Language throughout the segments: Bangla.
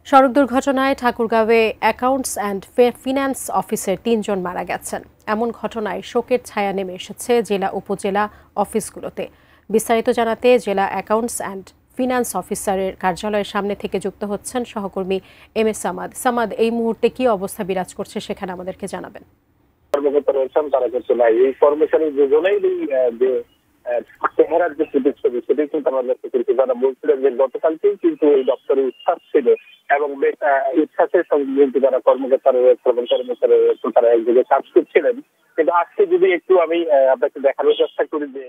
সড়ক দুর্ঘটনায় ঠাকুরগাঁওয়ে অ্যাকাউন্টস অ্যান্ড ফিন্যান্স অফিসের ৩ জন মারা গেছেন। এমন ঘটনায় শোকের ছায়া নেমে এসেছে জেলা উপজেলা অফিসগুলোতে। বিস্তারিত জানাতে জেলা অ্যাকাউন্টস অ্যান্ড ফিন্যান্স অফিসারের কার্যালয়ের সামনে থেকে যুক্ত হচ্ছেন সহকর্মী MS সামাদ। সামাদ, এই মুহূর্তে কি অবস্থা বিরাজ করছে সেখানে আমাদেরকে জানাবেন। কর্মকর্তা রয়েছেন তারা কিন্তু নাই, এই কর্মচারী দুজনেই যে চেহারার যে প্রতিচ্ছবি সেটাই কিন্তু আমাদের তারা বলছিলেন যে গতকালকেই কিন্তু এই দপ্তরে উচ্ছ্বাস ছিল এবং উচ্ছ্বাসের সঙ্গে কিন্তু যারা কর্মকর্তারা রয়েছে এবং কর্মচারী রয়েছে তারা একদিকে কাজ করছিলেন। কিন্তু আজকে যদি একটু আমি আপনাকে দেখানোর চেষ্টা করি যে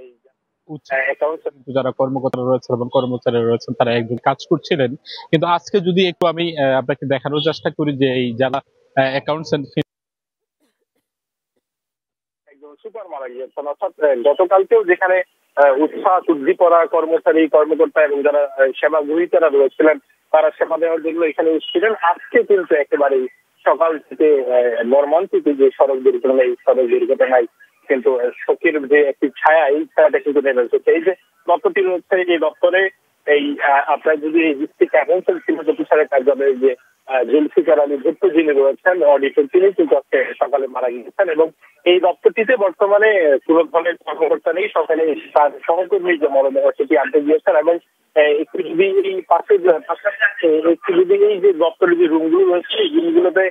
যারা কর্মকর্তা রয়েছেন এবং কর্মচারী রয়েছেন তারা একদিন কাজ করছিলেন, কিন্তু আজকে যদি একটু আমি আপনাকে দেখানোর চেষ্টা করি যে এই যারা অ্যাকাউন্টস এন্ড সুপার মারা গিয়েছেন। অর্থাৎ গতকালকেও যেখানে উৎসাহ উদ্দীপনা কর্মচারী কর্মকর্তা এবং যারা সেবাগ্রহীতারা রয়েছিলেন তারা সেবা দেওয়ার জন্য এখানে ছিলেন, আজকে কিন্তু একেবারেই সকাল থেকে মর্মান্তিক যে সড়ক দুর্ঘটনা, এই সড়ক দুর্ঘটনায় কিন্তু শোকের যে একটি ছায়া, এই ছায়াটা কিন্তু নেমে এসেছে। এই যে দপ্তরটি রয়েছে, এই দপ্তরে এই আপনার যদি এই ডিস্ট্রিক্ট অ্যাকাউন্টস অফিসারের কার্যালয়ে যে জুলফিকার আলী ভুট্টো যিনি রয়েছেন অডিটর, তিনি কিন্তু আজকে সকালে মারা গিয়েছেন এবং এই দপ্তরটিতে বর্তমানে কোনো ধরনের কর্মকর্তা নেই। সকালে তার সহকর্মী যে মরদেহ সেটি আনতে গিয়েছেন এবং একটু যদি এই পাশে একটু যদি এই যে দপ্তরের যে রুমগুলো রয়েছে এই রুমগুলোতে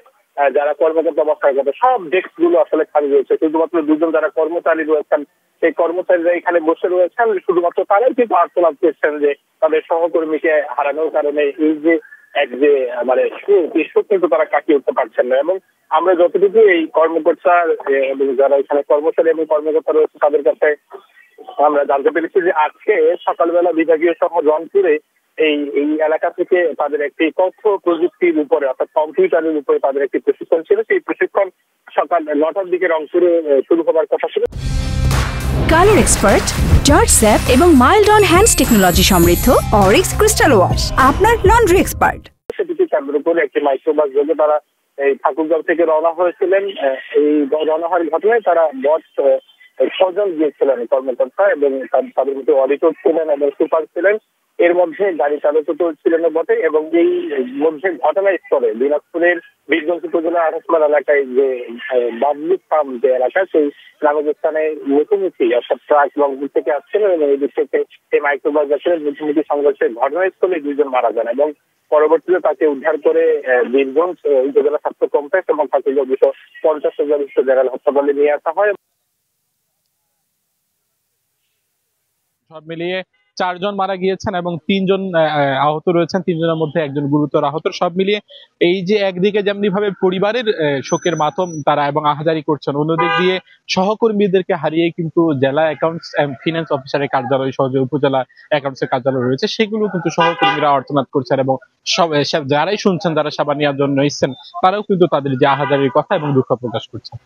যারা কর্মকর্তা অবস্থায় গত সব ডেস্ক গুলো আসলে খালি রয়েছে, শুধুমাত্র দুজন যারা কর্মচারী রয়েছেন সেই কর্মচারীরা এখানে বসে রয়েছেন, শুধুমাত্র তারাই কিন্তু আর্তনাদ করছেন যে তাদের সহকর্মীকে হারানোর কারণে এই যে এক যে মানে শোক কিন্তু তারা কাটিয়ে উঠতে পারছেন না। এবং আমরা যতটুকু এই কর্মকর্তা এবং যারা এখানে কর্মচারী এবং কর্মকর্তা রয়েছে তাদের কাছে আমরা জানতে পেরেছি যে আজকে সকালবেলা বিভাগীয় শহর রংপুরে এই এলাকা থেকে তাদের একটি তথ্য প্রযুক্তির উপরে অর্থাৎ কম্পিউটারের উপরে তাদের একটি প্রশিক্ষণ ছিল। সেই প্রশিক্ষণ সকাল 9টার দিকে রংপুরে শুরু হবার কথা ছিল। কালার এক্সপার্ট, জর্জ স্যাপ এবং মাইল্ড অন হ্যান্ডস টেকনোলজি সমৃদ্ধ অরিক্স ক্রিস্টাল ওয়াশ আপনার লন্ড্রি এক্সপার্ট। সেটিকে কেন্দ্র করে একটি মাইক্রোবাস যোগে তারা এই ঠাকুরগাঁও থেকে রওনা হয়েছিলেন। এই রওনা হওয়ার ঘটনায় তারা মোট 6 জন গিয়েছিলেন কর্মকর্তা এবং তাদের মধ্যে অডিটর ছিলেন এবং সুপার ছিলেন। এর মধ্যে গাড়ি চালক তো ছিলেন বটে এবং এই মধ্যে ঘটনাস্থলে দিনাজপুরের বীরগঞ্জ উপজেলা আঠাশমার এলাকায় যে বাবলু ফার্ম যে এলাকা, সেই নাগরিকস্থানে মুখোমুখি অর্থাৎ ট্রাক রংপুর থেকে আসছিলেন এবং এই দিক থেকে এই মাইক্রোবাস যাচ্ছিলেন। মুখোমুখি সংঘর্ষের ঘটনাস্থলে 2 জন মারা যান এবং পরবর্তীতে তাকে উদ্ধার করে বীরগঞ্জ উপজেলা স্বাস্থ্য কমপ্লেক্স এবং তাকে 250 জেনারেল হাসপাতালে নিয়ে আসা হয়। সব মিলিয়ে 4 জন মারা গিয়েছেন এবং 3 জন আহত রয়েছেন, 3 জনের মধ্যে একজন গুরুতর আহত। সব মিলিয়ে এই যে একদিকে যেমনি ভাবে পরিবারের শোকের মাতম তারা এবং আহাজারি করছেন, অন্যদিক দিয়ে সহকর্মীদেরকে হারিয়ে কিন্তু জেলা অ্যাকাউন্টস এন্ড ফিন্যান্স অফিসারের কার্যালয় সহ যে উপজেলা অ্যাকাউন্টসের কার্যালয় রয়েছে সেগুলো কিন্তু সহকর্মীরা আর্তনাদ করছেন এবং সব যারাই শুনছেন, যারা সেবা নেওয়ার জন্য এসেছেন তারাও কিন্তু তাদের যে আহাজারির কথা এবং দুঃখ প্রকাশ করছেন।